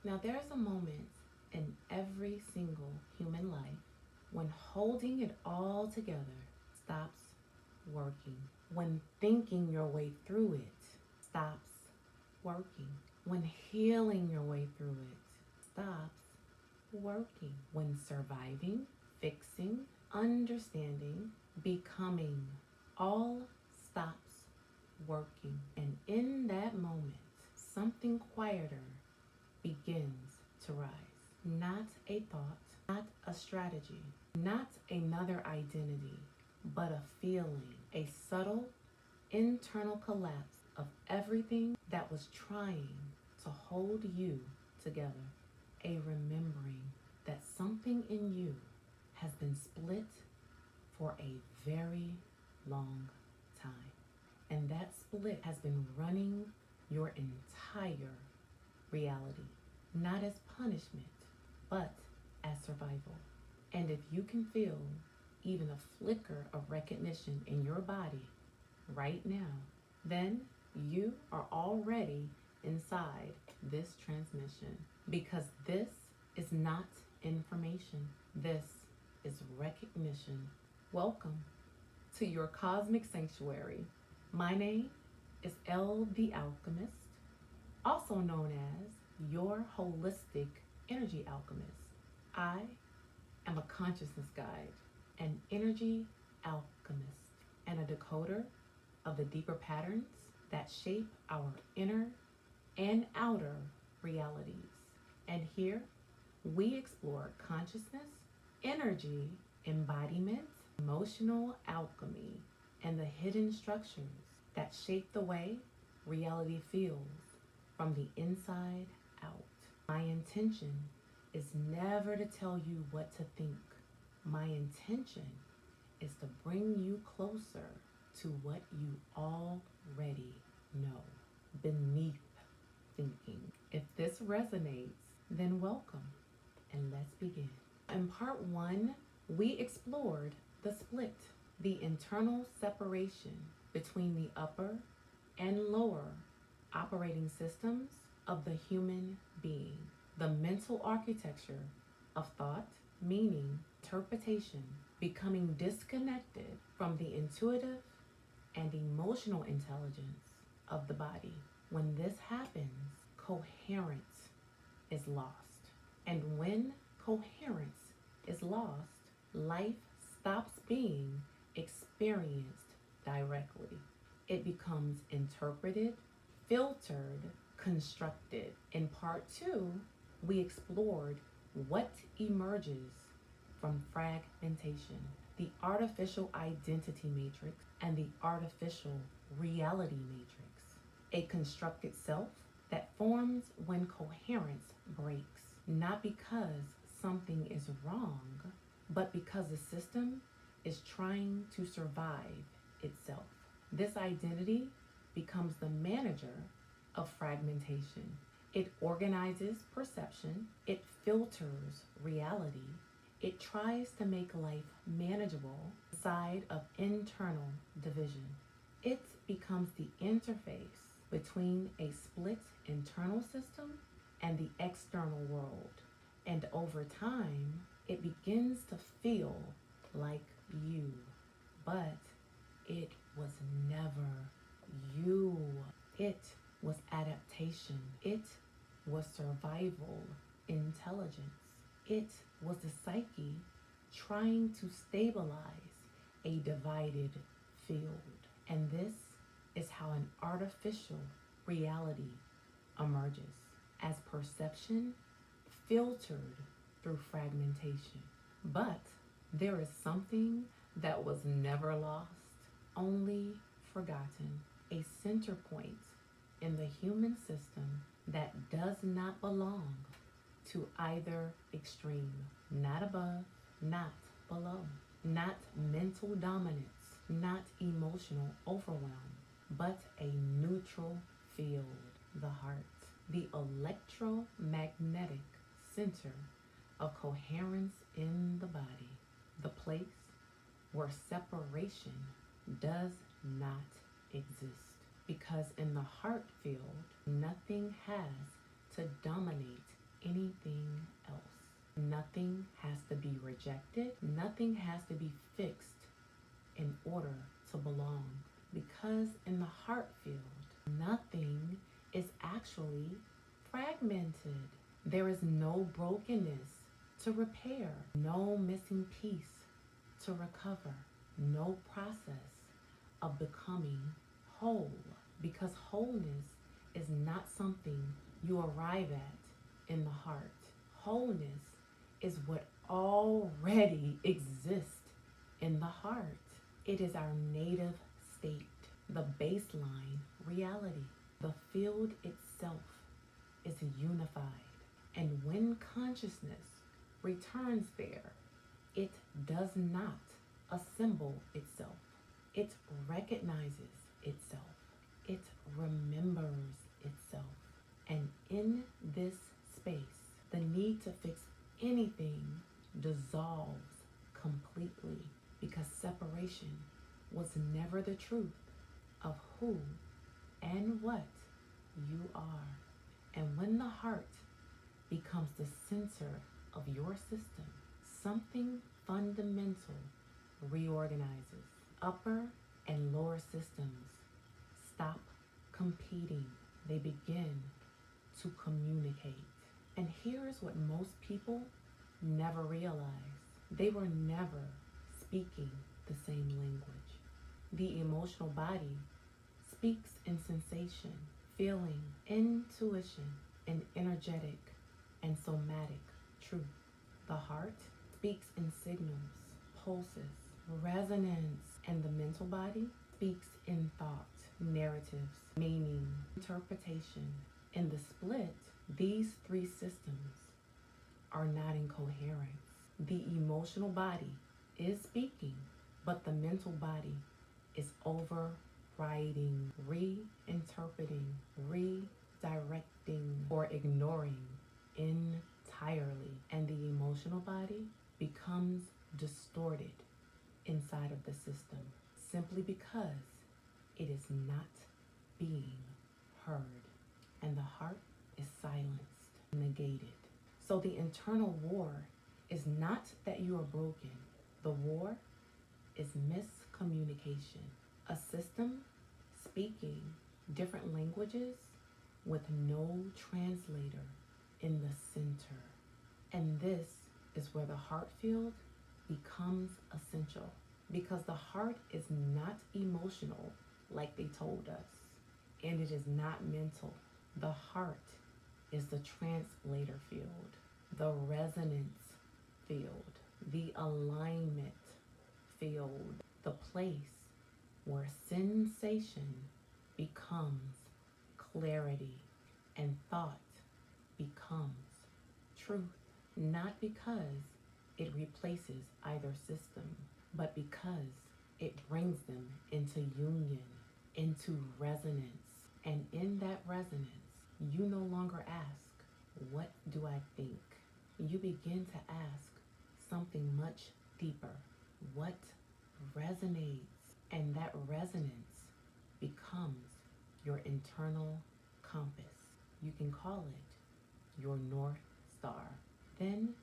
Now, there's a moment in every single human life when holding it all together stops working, when thinking your way through it stops working, when healing your way through it stops working, when surviving, fixing, understanding, becoming all stops working. And in that moment, something quieter begins to rise. Not a thought, not a strategy, not another identity, but a feeling, a subtle internal collapse of everything that was trying to hold you together. A remembering that something in you has been split for a very long time. And that split has been running your entire reality, not as punishment, but as survival. And if you can feel even a flicker of recognition in your body right now, then you are already inside this transmission, because this is not information. This is recognition. Welcome to your cosmic sanctuary. My name is Elle the Alchemist, also known as your holistic energy alchemist. I am a consciousness guide, an energy alchemist, and a decoder of the deeper patterns that shape our inner and outer realities. And here we explore consciousness, energy, embodiment, emotional alchemy, and the hidden structures that shape the way reality feels from the inside out. My intention is never to tell you what to think. My intention is to bring you closer to what you already know, beneath thinking. If this resonates, then welcome, and let's begin. In part 1, we explored the split, the internal separation between the upper and lower operating systems of the human being, the mental architecture of thought, meaning, interpretation, becoming disconnected from the intuitive and emotional intelligence of the body. When this happens, coherence is lost. And when coherence is lost, life stops being experienced directly. It becomes interpreted, filtered, constructed. In part 2, we explored what emerges from fragmentation, the artificial identity matrix and the artificial reality matrix, a constructed self that forms when coherence breaks, not because something is wrong, but because the system is trying to survive itself. This identity becomes the manager of fragmentation. It organizes perception, it filters reality, it tries to make life manageable inside of internal division. It becomes the interface between a split internal system and the external world. And over time, it begins to feel like you, but it was never you. It was adaptation. It was survival intelligence. It was the psyche trying to stabilize a divided field. And this is how an artificial reality emerges, as perception filtered through fragmentation. But there is something that was never lost, only forgotten, a center point in the human system that does not belong to either extreme, not above, not below, not mental dominance, not emotional overwhelm, but a neutral field, the heart, the electromagnetic center of coherence in the body, the place where separation does not exist. Because in the heart field, nothing has to dominate Nothing has to be rejected. Nothing has to be fixed in order to belong. Because in the heart field, nothing is actually fragmented. There is no brokenness to repair, no missing piece to recover, no process of becoming whole. Because wholeness is not something you arrive at in the heart. Wholeness is what already exists in the heart. It is our native state, the baseline reality. The field itself is unified. And when consciousness returns there, it does not assemble itself. It recognizes itself. It remembers itself. And in this space, the need to fix anything dissolves completely, because separation was never the truth of who and what you are. And when the heart becomes the center of your system, something fundamental reorganizes. Upper and lower systems stop competing. They begin to communicate. And here's what most people never realize. They were never speaking the same language. The emotional body speaks in sensation, feeling, intuition, and energetic and somatic truth. The heart speaks in signals, pulses, resonance, and the mental body speaks in thought, narratives, meaning, interpretation. In the split, these three systems are not in coherence. The emotional body is speaking, but the mental body is overriding, reinterpreting, redirecting, or ignoring entirely. And the emotional body becomes distorted inside of the system simply because it is not being heard. And the heart is silenced, negated. So the internal war is not that you are broken. The war is miscommunication. A system speaking different languages with no translator in the center. And this is where the heart field becomes essential, because the heart is not emotional like they told us, and it is not mental. The heart is the translator field, the resonance field, the alignment field, the place where sensation becomes clarity and thought becomes truth. Not because it replaces either system, but because it brings them into union, into resonance. And in that resonance, you no longer ask, what do I think? You begin to ask something much deeper. What resonates? And that resonance becomes your internal compass. You can call it your North Star. Then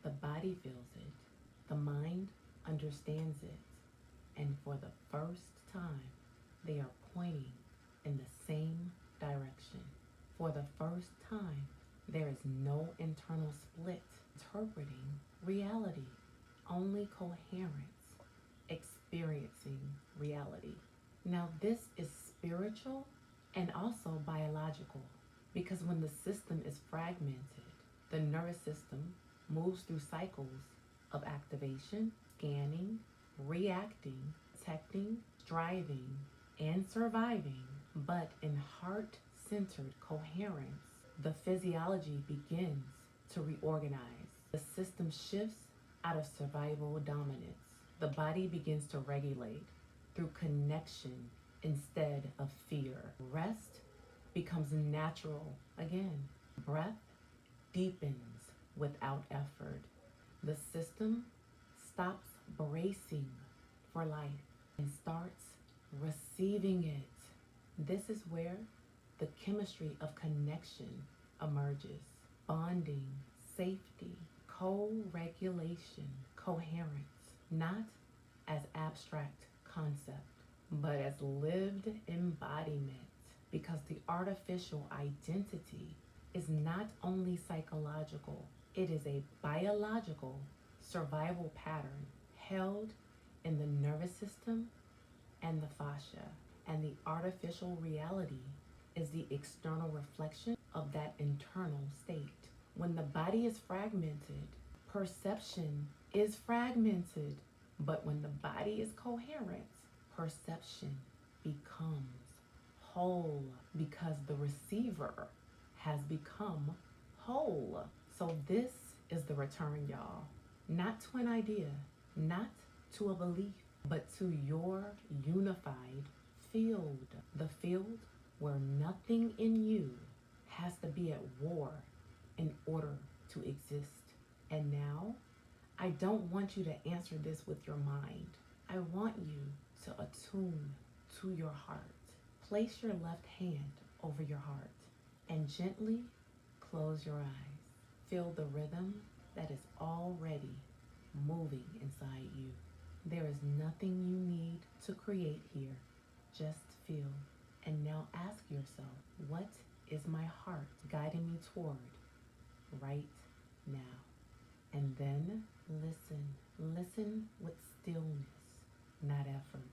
the body feels it. The mind understands it. And for the first time, they are pointing in the same direction. For the first time, there is no internal split interpreting reality, only coherence experiencing reality. Now, this is spiritual and also biological, because when the system is fragmented, the nervous system moves through cycles of activation, scanning, reacting, protecting, striving, and surviving. But in heart-centered coherence, the physiology begins to reorganize. The system shifts out of survival dominance. The body begins to regulate through connection instead of fear. Rest becomes natural again. Breath deepens without effort. The system stops bracing for life and starts receiving it. This is where the chemistry of connection emerges. Bonding, safety, co-regulation, coherence, not as abstract concept, but as lived embodiment. Because the artificial identity is not only psychological, it is a biological survival pattern held in the nervous system and the fascia. And the artificial reality is the external reflection of that internal state. When the body is fragmented, perception is fragmented. But when the body is coherent, perception becomes whole because the receiver has become whole. So this is the return, y'all. Not to an idea, not to a belief, but to your unified field. The field where nothing in you has to be at war in order to exist. And now, I don't want you to answer this with your mind. I want you to attune to your heart. Place your left hand over your heart and gently close your eyes. Feel the rhythm that is already moving inside you. There is nothing you need to create here. Just feel. And now ask yourself, what is my heart guiding me toward right now? And then listen. Listen with stillness, not effort.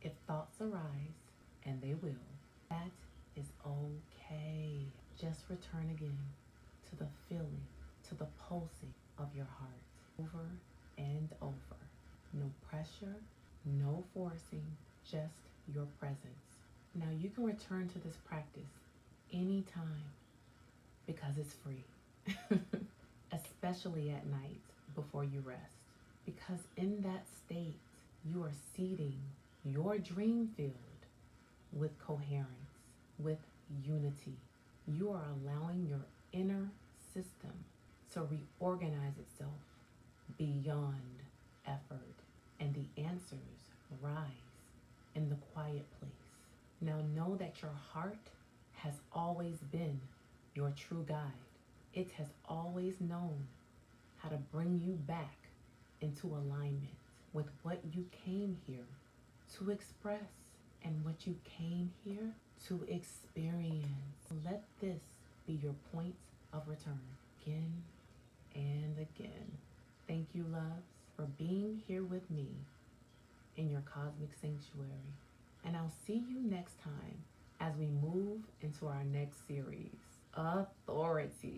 If thoughts arise, and they will, that is okay. Just return again to the feeling, to the pulsing of your heart, over and over. No pressure, no forcing, just your presence. Now you can return to this practice anytime because it's free, especially at night before you rest. Because in that state, you are seeding your dream field with coherence, with unity. You are allowing your inner system to reorganize itself beyond effort, and the answers rise in the quiet place. Now know that your heart has always been your true guide. It has always known how to bring you back into alignment with what you came here to express and what you came here to experience. Let this be your point of return again and again. Thank you, loves, for being here with me in your cosmic sanctuary. And I'll see you next time as we move into our next series, Authority.